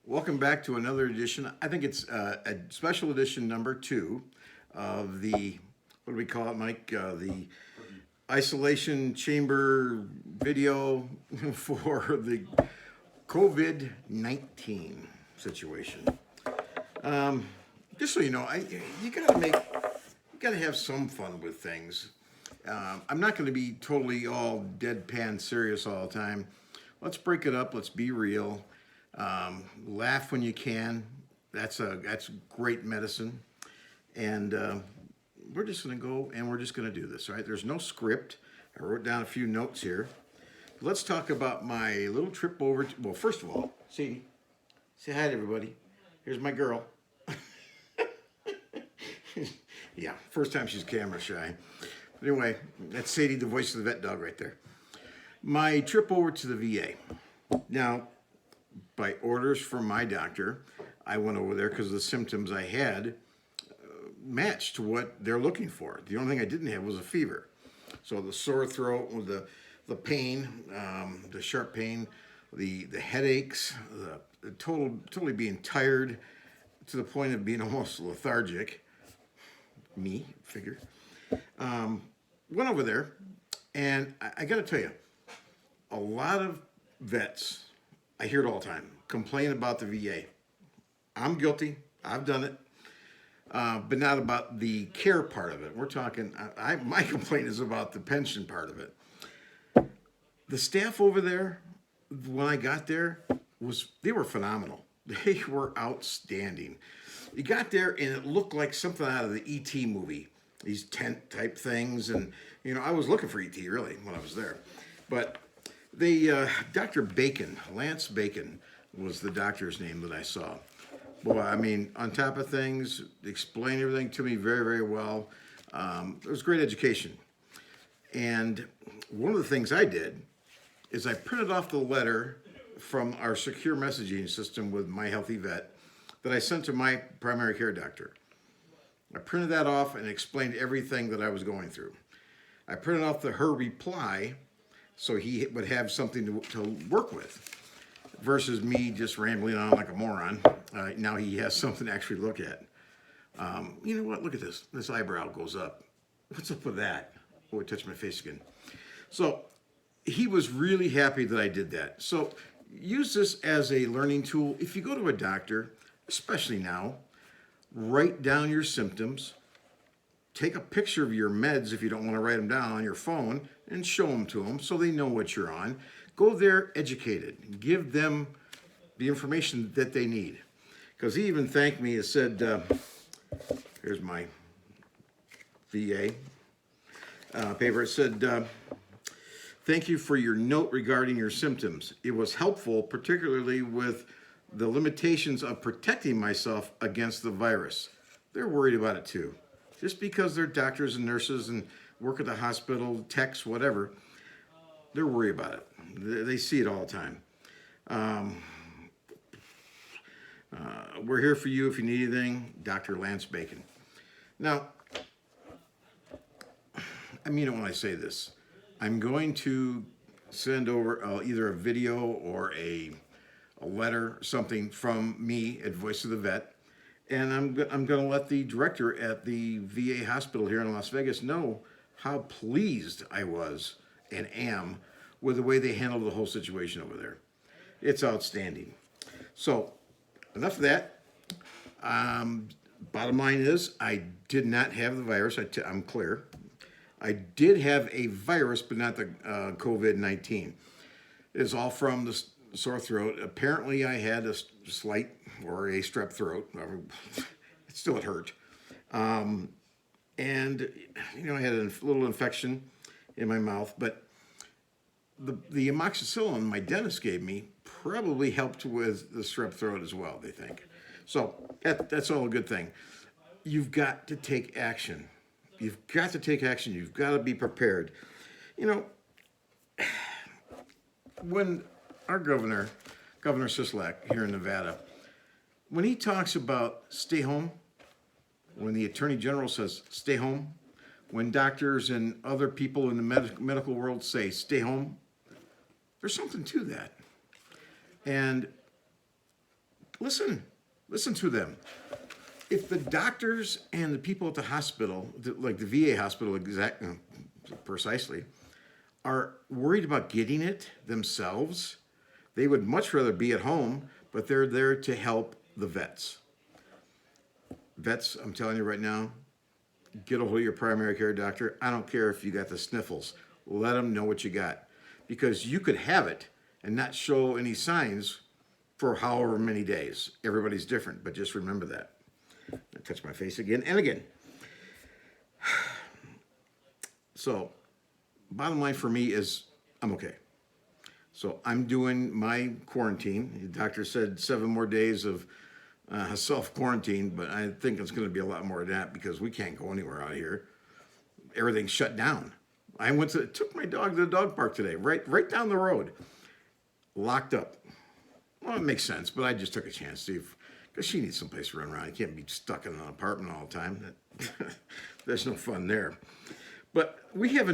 Welcome back to another edition. I think it's a special edition number 2 of the, what do we call it, Mike? The isolation chamber video for the COVID-19 situation. Just so you know, you gotta have some fun with things. I'm not going to be totally all deadpan serious all the time. Let's break it up. Let's be real. Laugh when you can. That's great medicine. And we're just going to go and we're just going to do this, right? There's no script. I wrote down a few notes here. Let's talk about my little trip over to, well, first of all, Sadie, say hi to everybody. Here's my girl. Yeah, first time she's camera shy. But anyway, that's Sadie, the voice of the vet dog right there. My trip over to the VA. Now, by orders from my doctor, I went over there because the symptoms I had matched what they're looking for. The only thing I didn't have was a fever. So the sore throat, with the pain, the sharp pain, the headaches, the totally being tired to the point of being almost lethargic. Me, figure. Went over there, and I got to tell you, a lot of vets, I hear it all the time, complain about the VA. I'm guilty. I've done it, but not about the care part of it. We're talking, my complaint is about the pension part of it. The staff over there, when I got there, they were phenomenal. They were outstanding. You got there, and it looked like something out of the E.T. movie, these tent type things. And, I was looking for E.T. really when I was there. But Dr. Bacon, Lance Bacon was the doctor's name that I saw. Boy, I mean, on top of things, explained everything to me very, very well. It was great education. And one of the things I did is I printed off the letter from our secure messaging system with my HealtheVet that I sent to my primary care doctor. I printed that off and explained everything that I was going through. I printed off her reply so he would have something to work with versus me just rambling on like a moron. Now he has something to actually look at. You know what? Look at this. This eyebrow goes up. What's up with that? Oh, it touched my face again. So he was really happy that I did that. So use this as a learning tool. If you go to a doctor, especially now, write down your symptoms, take a picture of your meds if you don't want to write them down on your phone, and show them to them so they know what you're on. Go there educated. Give them the information that they need. Because he even thanked me and said, here's my VA paper. It said, thank you for your note regarding your symptoms. It was helpful, particularly with the limitations of protecting myself against the virus. They're worried about it too. Just because they're doctors and nurses and work at the hospital, techs, whatever, they're worried about it. They see it all the time. We're here for you if you need anything. Dr. Lance Bacon. Now, I mean it when I say this. I'm going to send over either a video or a letter, something from me at Voice of the Vet, and I'm going to let the director at the VA hospital here in Las Vegas know how pleased I was and am with the way they handled the whole situation over there. It's outstanding. So, enough of that. Bottom line is, I did not have the virus. I'm clear. I did have a virus, but not the COVID-19. It's all from the sore throat. Apparently, I had a slight or a strep throat. It still hurt. And, I had a little infection in my mouth, but the amoxicillin my dentist gave me probably helped with the strep throat as well, they think. So that's all a good thing. You've got to take action. You've got to take action. You've got to be prepared. When our Governor Sisolak here in Nevada, when he talks about stay home, when the Attorney General says stay home, when doctors and other people in the medical world say stay home, there's something to that. And Listen to them. If the doctors and the people at the hospital, like the VA hospital precisely, are worried about getting it themselves, they would much rather be at home, but they're there to help the vets. Vets, I'm telling you right now, get a hold of your primary care doctor. I don't care if you got the sniffles. Let them know what you got. Because you could have it and not show any signs for however many days. Everybody's different, but just remember that. I touch my face again and again. So, bottom line for me is I'm okay. So I'm doing my quarantine. The doctor said 7 more days of self-quarantine, but I think it's going to be a lot more of that because we can't go anywhere out here. Everything's shut down. I took my dog to the dog park today, right down the road, locked up. Well, it makes sense, but I just took a chance, Steve, because she needs someplace to run around. You can't be stuck in an apartment all the time. There's no fun there. But we have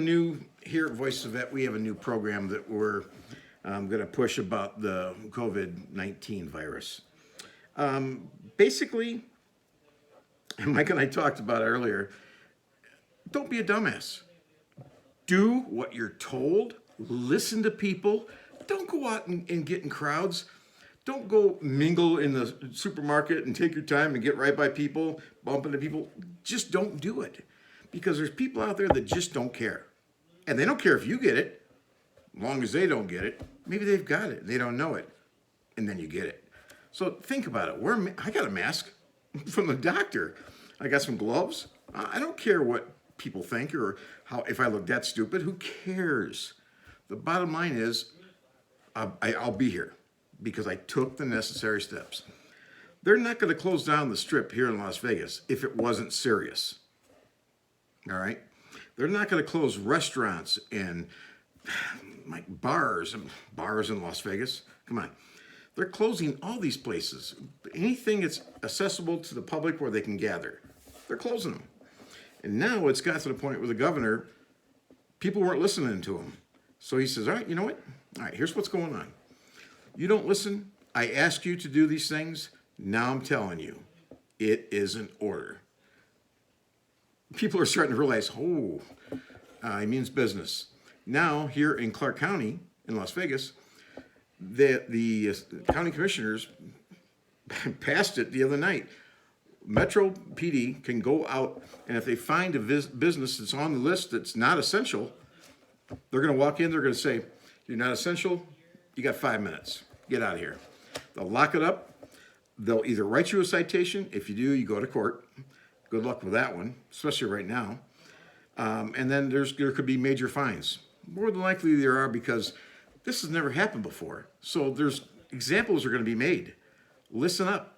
here at Voice of Vet, we have a new program that we're going to push about the COVID-19 virus. Basically, Mike and I talked about it earlier, don't be a dumbass. Do what you're told. Listen to people. Don't go out and get in crowds. Don't go mingle in the supermarket and take your time and get right by people, bump into people. Just don't do it. Because there's people out there that just don't care. And they don't care if you get it. As long as they don't get it, maybe they've got it and they don't know it. And then you get it. So think about it. I got a mask from the doctor. I got some gloves. I don't care what people think or if I look that stupid. Who cares? The bottom line is I'll be here because I took the necessary steps. They're not going to close down the strip here in Las Vegas if it wasn't serious. All right? They're not going to close restaurants and like bars in Las Vegas. Come on. They're closing all these places. Anything that's accessible to the public where they can gather, they're closing them. And now it's got to the point where the governor, people weren't listening to him. So he says, all right, you know what? All right, here's what's going on. You don't listen. I ask you to do these things. Now I'm telling you, it is an order. People are starting to realize, he means business. Now, here in Clark County, in Las Vegas, the county commissioners passed it the other night. Metro PD can go out, and if they find a business that's on the list that's not essential, they're going to walk in, they're going to say, you're not essential, you got 5 minutes. Get out of here. They'll lock it up. They'll either write you a citation. If you do, you go to court. Good luck with that one, especially right now. And then there could be major fines. More than likely there are because this has never happened before. So examples are going to be made. Listen up.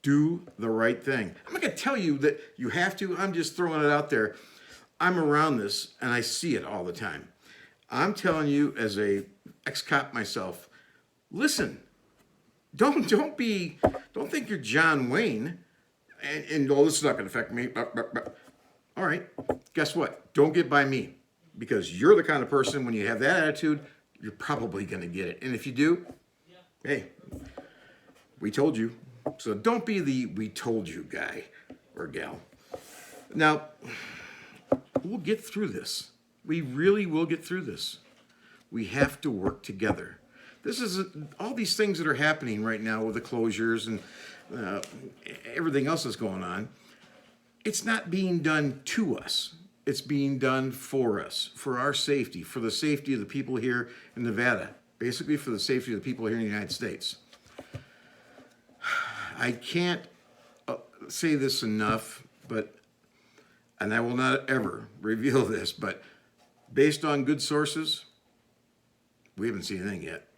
Do the right thing. I'm not going to tell you that you have to. I'm just throwing it out there. I'm around this and I see it all the time. I'm telling you as a ex-cop myself, listen. Don't think you're John Wayne and this is not going to affect me. All right. Guess what? Don't get by me because you're the kind of person when you have that attitude, you're probably going to get it. And if you do, hey, we told you. So don't be the we told you guy or gal. Now, we'll get through this. We really will get through this. We have to work together. This is all these things that are happening right now with the closures and everything else that's going on. It's not being done to us. It's being done for us, for our safety, for the safety of the people here in Nevada, basically for the safety of the people here in the United States. I can't say this enough, and I will not ever reveal this, but based on good sources, we haven't seen anything yet.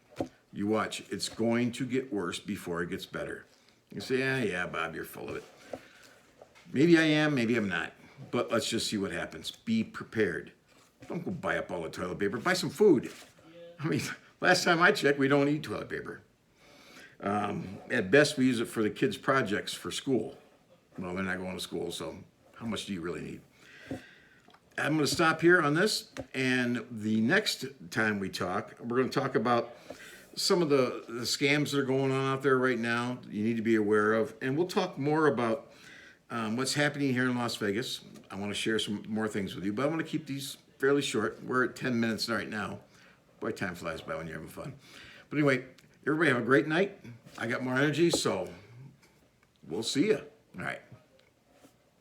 You watch, it's going to get worse before it gets better. You say, yeah, Bob, you're full of it. Maybe I am, maybe I'm not. But let's just see what happens. Be prepared. Don't go buy up all the toilet paper. Buy some food. I mean, last time I checked, we don't eat toilet paper. At best, we use it for the kids' projects for school. Well, they're not going to school, so how much do you really need? I'm going to stop here on this, and the next time we talk, we're going to talk about some of the scams that are going on out there right now, you need to be aware of. And we'll talk more about what's happening here in Las Vegas. I want to share some more things with you, but I want to keep these fairly short. We're at 10 minutes right now. Boy, time flies by when you're having fun. But anyway, everybody have a great night. I got more energy, so we'll see you. All right.